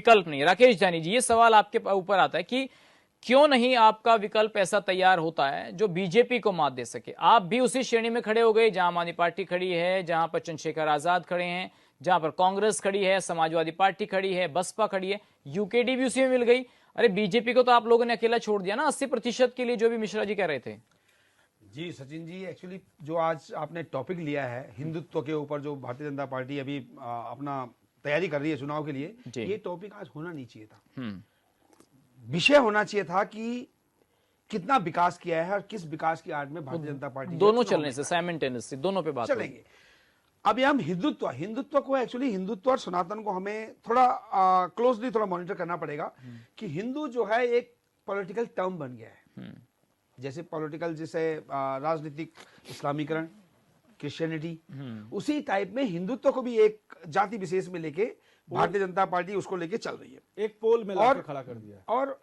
विकल्प नहीं। राकेश जानी जी, ये सवाल आपके ऊपर आता है कि क्यों नहीं आपका विकल्प ऐसा तैयार होता है जो बीजेपी को मात दे सके। आप भी उसी श्रेणी में खड़े हो गए जहां आम आदमी पार्टी खड़ी है, जहां पर चंद्रशेखर आजाद खड़े हैं, जहां पर कांग्रेस खड़ी है, समाजवादी पार्टी खड़ी है, बसपा खड़ी है, यूकेडी भी उसी में मिल गई। अरे बीजेपी को तो आप लोगों ने अकेला छोड़ दिया ना 80% के लिए, जो भी मिश्रा जी कह रहे थे। जी सचिन जी, एक्चुअली जो आज आपने टॉपिक लिया है हिंदुत्व के ऊपर, जो भारतीय जनता पार्टी अभी अपना तैयारी कर रही है चुनाव के लिए, ये टॉपिक आज होना नहीं चाहिए था। विषय होना चाहिए था कि कितना विकास किया है और किस विकास की आड़ में भारतीय जनता पार्टी, दोनों चलने से साइमल्टेनियसली दोनों पे बात चलेंगे। अभी हम हिंदुत्व को एक्चुअली हिंदुत्व और सनातन को हमें थोड़ा क्लोजली थोड़ा मॉनिटर करना पड़ेगा कि हिंदू जो है एक पॉलिटिकल टर्म बन गया है। जैसे पॉलिटिकल, जैसे राजनीतिक इस्लामीकरण, क्रिश्चियनिटी, उसी टाइप में हिंदुत्व को भी एक जाति विशेष में लेके भारतीय जनता पार्टी उसको लेके चल रही है। एक पोल में लाकर खड़ा कर दिया। और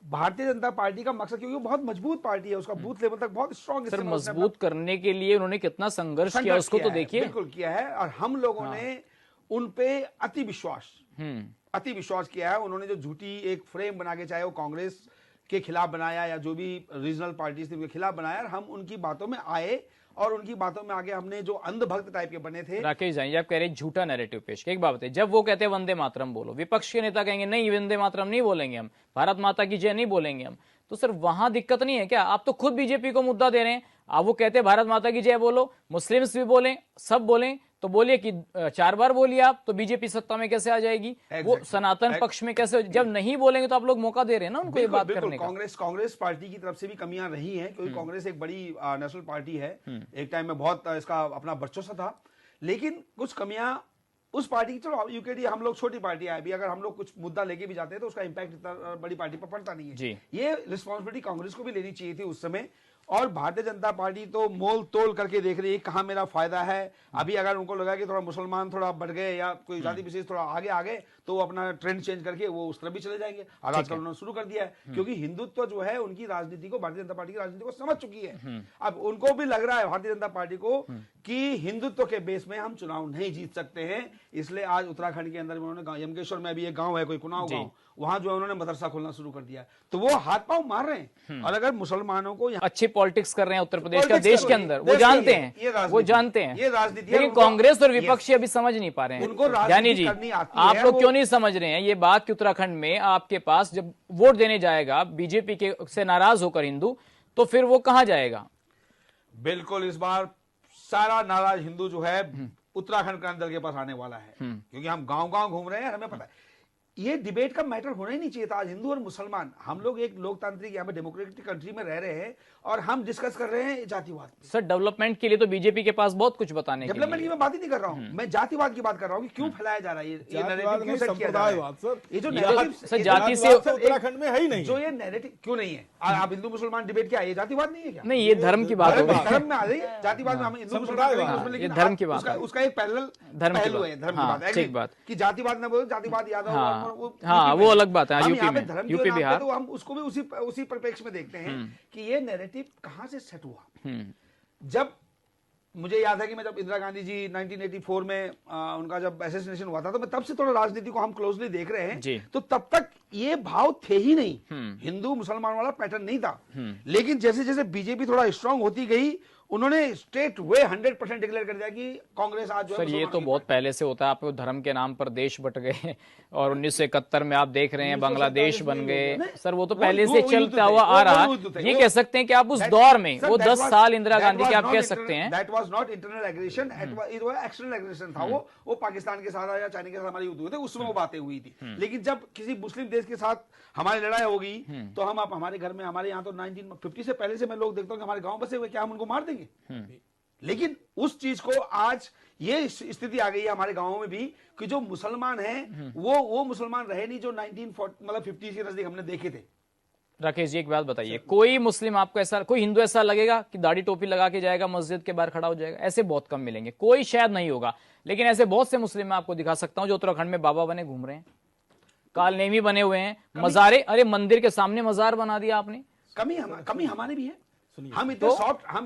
भारतीय जनता पार्टी का मकसद, क्योंकि वो बहुत मजबूत पार्टी है, उसका बूथ लेवल तक बहुत स्ट्रॉन्ग। सर, मजबूत करने के लिए उन्होंने कितना संघर्ष किया उसको तो देखिए। बिल्कुल किया है, और हम लोगों ने उन पे अति विश्वास किया है। उन्होंने जो झूठी एक फ्रेम बना के, चाहे वो कांग्रेस के खिलाफ बनाया या जो भी रीजनल पार्टीज थी उनके खिलाफ बनाया, और हम उनकी बातों में आए और उनकी बातों में आगे हमने जो अंधभक्त टाइप के बने थे। राकेश जी, आप कह रहे झूठा नैरेटिव पेश किया। एक बात बताइए, जब वो कहते हैं वंदे मातरम बोलो, विपक्ष के नेता कहेंगे नहीं वंदे मातरम नहीं बोलेंगे हम, भारत माता की जय नहीं बोलेंगे हम, तो सर वहां दिक्कत नहीं है क्या? आप तो खुद बीजेपी को मुद्दा दे रहे हैं। आप वो कहते हैं भारत माता की जय बोलो, मुस्लिम्स भी बोलें, सब बोलें, तो बोलिए कि 4 बार बोलिए आप, तो बीजेपी सत्ता में कैसे आ जाएगी? वो सनातन पक्ष में कैसे? जब नहीं बोलेंगे तो आप लोग मौका दे रहे हैं ना उनको ये बात करने का। कांग्रेस पार्टी की तरफ से भी कमियां रही हैं, क्योंकि कांग्रेस एक बड़ी नेशनल पार्टी है, एक टाइम में बहुत इसका अपना वर्चस्व था, लेकिन कुछ कमियां उस पार्टी की। चलो यूकेडी, हम लोग छोटी पार्टी है, अभी अगर हम लोग कुछ मुद्दा लेके भी जाते हैं तो उसका इंपैक्ट इतना बड़ी पार्टी पर पड़ता नहीं है। ये रिस्पॉन्सिबिलिटी कांग्रेस को भी लेनी चाहिए थी उस समय। और भारतीय जनता पार्टी तो मोल तोल करके देख रही है कहां मेरा फायदा है। अभी अगर उनको लगा कि थोड़ा मुसलमान थोड़ा बढ़ गए या कोई जाति विशेष थोड़ा आगे आ गए, तो वो अपना ट्रेंड चेंज करके वो उस तरफ भी चले जाएंगे। और आजकल उन्होंने शुरू कर दिया है, क्योंकि हिंदुत्व जो है उनकी राजनीति को, भारतीय जनता पार्टी की राजनीति को समझ चुकी है। अब उनको भी लग रहा है भारतीय जनता पार्टी को कि हिंदुत्व के बेस में हम चुनाव नहीं जीत सकते हैं। इसलिए आज उत्तराखंड के अंदर उन्होंने, यमकेश्वर में भी एक गांव है, कोई कुनाव गांव, वहां जो है उन्होंने मदरसा खोलना शुरू कर दिया। तो वो हाथ पांव मार रहे हैं। और अगर मुसलमानों को अच्छी पॉलिटिक्स कर रहे हैं उत्तर प्रदेश का, देश के अंदर, वो जानते हैं, वो जानते हैं ये राजनीति। लेकिन कांग्रेस और विपक्षी अभी समझ नहीं पा रहे हैं। उनको यानी जी, आप लोग क्यों नहीं समझ रहे हैं ये बात कि उत्तराखंड में आपके पास जब वोट देने जाएगा बीजेपी के से नाराज होकर हिंदू, तो फिर वो कहां जाएगा? बिल्कुल, इस बार सारा नाराज हिंदू जो है उत्तराखंड क्रांति दल के पास आने वाला है, क्योंकि हम गांव गांव घूम रहे हैं, हमें पता है। ये डिबेट का मैटर होना ही नहीं चाहिए था। आज हिंदू और मुसलमान, हम लोग एक लोकतांत्रिक यहाँ पे डेमोक्रेटिक कंट्री में रह रहे हैं और हम डिस्कस कर रहे हैं जातिवाद। सर, डेवलपमेंट के लिए तो बीजेपी के पास बहुत कुछ बताने के लिए। डेवलपमेंट की मैं बात ही नहीं कर रहा हूँ, मैं जातिवाद की बात कर रहा हूँ कि क्यों फैलाया जा रहा है ये नैरेटिव, क्यों सेट किया जा रहा है। ये जो नैरेटिव जाति से उत्तराखंड में है ही नहीं, जो ये नैरेटिव क्यों नहीं है? आप हिंदू मुसलमान डिबेट क्या है? ये जातिवाद नहीं है क्या? नहीं, ये धर्म की बात है। धर्म में आ रही है, जातिवाद में हम हिंदू मुसलमान धर्म की बात, उसका एक पैरेलल पहलू है धर्म की बात। ठीक बात कि जातिवाद न बोलो, जातिवाद यादव, हाँ वो अलग बात है। यूपी बिहार, तो हम उसको भी उसी परिप्रेक्ष्य में देखते हैं कि ये नैरेटिव कहां से सेट हुआ। जब मुझे याद है कि मैं जब इंदिरा गांधी जी 1984 में उनका जब असैसिनेशन हुआ था, तो मैं तब से थोड़ा राजनीति को हम क्लोजली देख रहे हैं। तो तब तक ये भाव थे ही नहीं, हिंदू मुसलमान वाला पैटर्न नहीं था। लेकिन जैसे जैसे बीजेपी थोड़ा स्ट्रांग होती गई, उन्होंने स्टेट वे 100% डिक्लेयर कर दिया कि कांग्रेस आज जो सर, ये तो बहुत पहले से होता है। आपको धर्म के नाम पर देश बट गए, और 1971 में आप देख रहे हैं बांग्लादेश बन गए। सर, वो तो पहले से चलता हुआ आ रहा है। ये कह सकते हैं कि आप उस दौर में, वो 10 साल इंदिरा गांधी के, आप कह सकते हैं that was not internal aggression, it was external aggression था। वो पाकिस्तान के साथ या चाइना के साथ हमारे युद्ध हुए थे, उसमें वो बातें हुई थी। लेकिन जब किसी मुस्लिम देश के साथ हमारी लड़ाई होगी, तो हम आप हमारे घर में, हमारे यहाँ तो 1950 से पहले से मैं लोग देखता हूँ कि हमारे गांव बसे हुए, क्या हम उनको मार देंगे? लेकिन उस चीज को आज ये स्थिति आ गई है हमारे गांवों में भी कि जो मुसलमान हैं वो मुसलमान रहे नहीं जो 1950 के नजदीक हमने देखे थे। राकेश जी, एक बात बताइए, कोई मुस्लिम आपको ऐसा, कोई हिंदू ऐसा लगेगा कि दाढ़ी टोपी लगा के जाएगा मस्जिद के बाहर खड़ा हो जाएगा? ऐसे बहुत कम मिलेंगे, कोई शायद नहीं होगा, लेकिन ऐसे बहुत से मुस्लिम मैं आपको दिखा सकता हूं जो उत्तराखंड में बाबा बने घूम रहे हैं, कालनेमी बने हुए हैं, मजारे। अरे मंदिर के सामने मजार बना दिया आपने। कमी हमारी भी है सुनिए, हम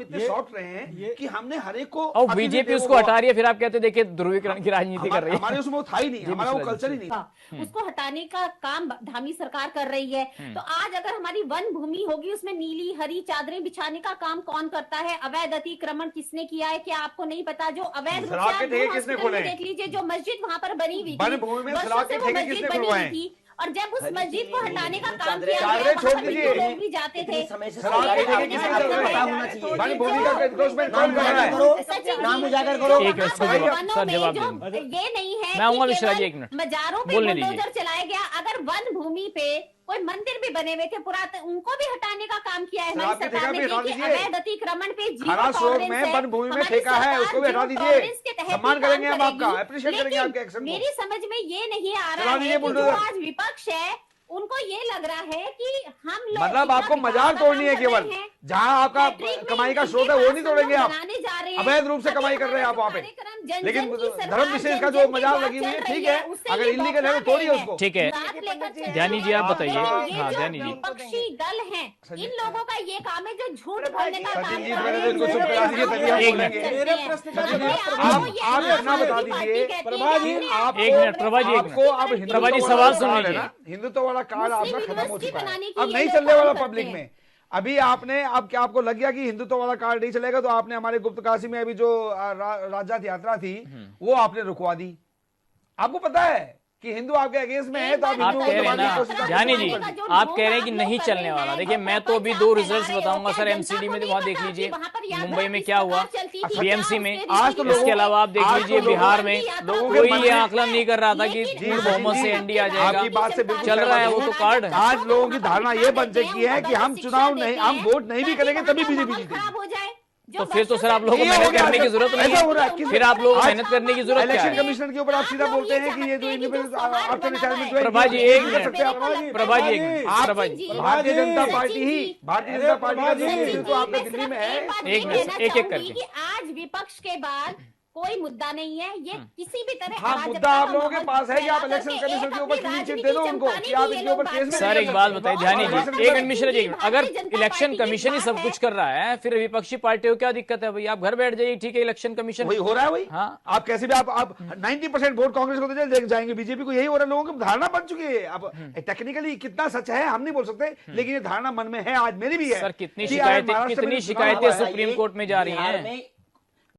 इतने सॉफ्ट रहे हैं कि हमने हर एक को और बीजेपी उसको हटा रही है, फिर आप कहते हैं देखिए ध्रुवीकरण की राजनीति कर रही है। हमारे उसमें वो था ही नहीं, हमारा वो कल्चर ही नहीं। उसको हटाने का काम धामी सरकार कर रही है। तो आज अगर हमारी वन भूमि होगी, उसमें नीली हरी चादरें बिछाने का काम कौन करता है? अवैध अतिक्रमण किसने किया है? क्या आपको नहीं पता? जो अवैध रूप से शराब के आप ठेके जो किसने हॉस्पिटल खोले? में देख लीजिए, जो मस्जिद वहां पर बनी हुई वन थी, भूमि में वर्षों शराब से के वो ठेके मस्जिद किसने बनी खुलवाए? हुई थी, और जब उस मस्जिद को हटाने का काम चादरें किया चादरें गया, छोड़ वहां पर दीजिए। लोग भी जाते थे। समय से शराब के ठेके किसने चल रहे पता हैं? होना चाहिए। वन भूमि का एनक्रोचमेंट कौन कर रहा है? करो, नाम उजागर करो। एक मिनट, सर जवाब दीजिए। ये नहीं है मैं आऊंगा कि मिश्रा जी, केवल एक मिनट। मजारों पे बोलने दीजिए। बुलडोजर चलाया गया। अगर वन भूमि पे कोई मंदिर भी बने हुए थे पुरातन, उनको भी हटाने का काम किया है हमारी शराब के सरकार ने। ठेका भी हटा कि दीजिए। अवैध अतिक्रमण पे जीरो खराब स्रोत टॉलरेंस में है। वन भूमि में हमारी ठेका है, सरकार उसको भी हटा जीरो दीजिए। टॉलरेंस के तहत सम्मान ही करेंगे काम हम आपका, करेगी। appreciate करेंगे लेकिन आपके एक्शन को। मेरी समझ में ये नहीं आ चला रहा है दीजिए कि जो बुलडोजर। आज विपक्ष है, उनको ये लग रहा है कि हम लोग मतलब इतना आपको बिगाड़ मजाक का तोड़नी है काम कर केवल, रहे हैं। जहां आपका हैट्रिक में कमाई का इनके स्रोत है वो पास नहीं हम तोड़ेंगे लोग आप। बनाने जा रहे हैं। अवैध रूप से अभी कमाई कर रहे हैं आप वहाँ पे। कार्यक्रम जन-जन लेकिन की सरकार, धर्म विशेष का जो जन-जन की मजाल बात लगी हुई है, चल ठीक रही है, उससे अगर ये इल्लीगल है तो बौखला तोड़िए गए उसको। ठीक है, बात लेकर चल ध्यानी जी आप रहे हैं। बताइए। लेकिन ये हाँ, जो ध्यानी जी। विपक्षी दल हैं, इन लोगों का ये काम है जो झूठ बोलने का सचिन काम जी, कर मैंने रहे तो इनको हैं। चुप करा दीजिए, तभी हम एक बोलेंगे। मिनट। मेरे प्रश्न का सचिन जी, जवाब आप इतना बता दीजिए, प्रभा जी, आपको एक मिनट, प्रभा जी, एक मिनट। आपको अब हिंदुत्व प्रभा जी, वाला सवाल जो सुन कार्ड है लीजिए। ना, हिंदुत्व वाला कार्ड मुस्लिम आपका खत्म हो यूनिवर्सिटी चुका है, बनाने के अब लिए नहीं लोग चलने वाला काम पब्लिक करते में। अभी आपने, अब क्या आपको लग गया कि हिंदुत्व वाला कार्ड नहीं चलेगा, तो आपने हमारे गुप्तकाशी में अभी जो राजजात यात्रा थी वो आपने रुकवा दी। आपको पता है कि हिंदू आपके अगेंस्ट में है, तो आप आप हिंदुओं कह को रहे हैं दबाने की कोशिश ना, कर जानी रहे जी, हैं। आप कह रहे हैं कि नहीं चलने वाला। देखिए, मैं तो अभी 2 रिजल्ट्स बताऊंगा सर एमसीडी में, वहां देख लीजिए मुंबई में क्या हुआ, बीएमसी में। आज तो इसके अलावा आप देख आज तो लीजिए लोगों- बिहार में लोगों के कोई मन ये में- आकलन नहीं कर रहा था कि लेकिन- पूर्ण बहुमत से एनडीए आ जाएगा। आपकी बात से बिल्कुल चल रहा है वो तो कार्ड। आज लोगों की धारणा ये बन चुकी है कि हम चुनाव नहीं, हम वोट नहीं भी करेंगे तभी बीजेपी जीतेगी। खराब हो जाए। तो फिर तो सर आप लोगों को ये हो मेहनत गया, करने की जरूरत नहीं ऐसा हो रहा है। है। फिर आप लोगों को आज मेहनत करने की जरूरत क्या इलेक्शन है? कमीशन के ऊपर आप सीधा बोलते हैं कि ये जो इंडिपेंडेंट आफ्टर रिटायरमेंट जो है, प्रभा जी, ये एक कर मिनट। सकते हैं आप। प्रभा जी, एक मिनट। आप प्रभा जी, भारतीय जनता जी, पार्टी ही, भारतीय जनता पार्टी का जो नेतृत्व आपका दिल्ली में है, एक मिनट, एक-एक करके। आज विपक्ष के बाद कोई मुद्दा नहीं है, ये किसी भी तरह हाँ, अराजकता मुद्दा आप लोगों के माहौल पास है कि आप फैला इलेक्शन करके कमीशन एक के ऊपर अपनी क्लीन चिट राजनीति दे दो उनको चमकाने कि के आप लिए इनके लोग ऊपर केस में बात सर कर एक रहे बात हैं। बताइए ध्यानी इलेक्शन जी, एक मिनट मिश्रा जी, भारतीय अगर जनता इलेक्शन पार्टी की कमीशन ही बात सब है। कुछ कर रहा है, फिर विपक्षी पार्टियों को क्या दिक्कत है? भाई आप घर बैठ जाइए, ठीक है, इलेक्शन कमीशन वही हो रहा है। वही हाँ। आप कैसे भी आप 90% वोट कांग्रेस को तो देख जाएंगे, बीजेपी को यही हो रहा है। लोगों की धारणा बन चुकी है। अब टेक्निकली कितना सच है हम नहीं बोल सकते, लेकिन ये धारणा मन में है, आज मेरी भी है। सर कितनी कि अगर शिकायतें महाराष्ट्र में कितनी जो चुनाव शिकायतें हुआ है, सुप्रीम कोर्ट में जा रही बिहार हैं? में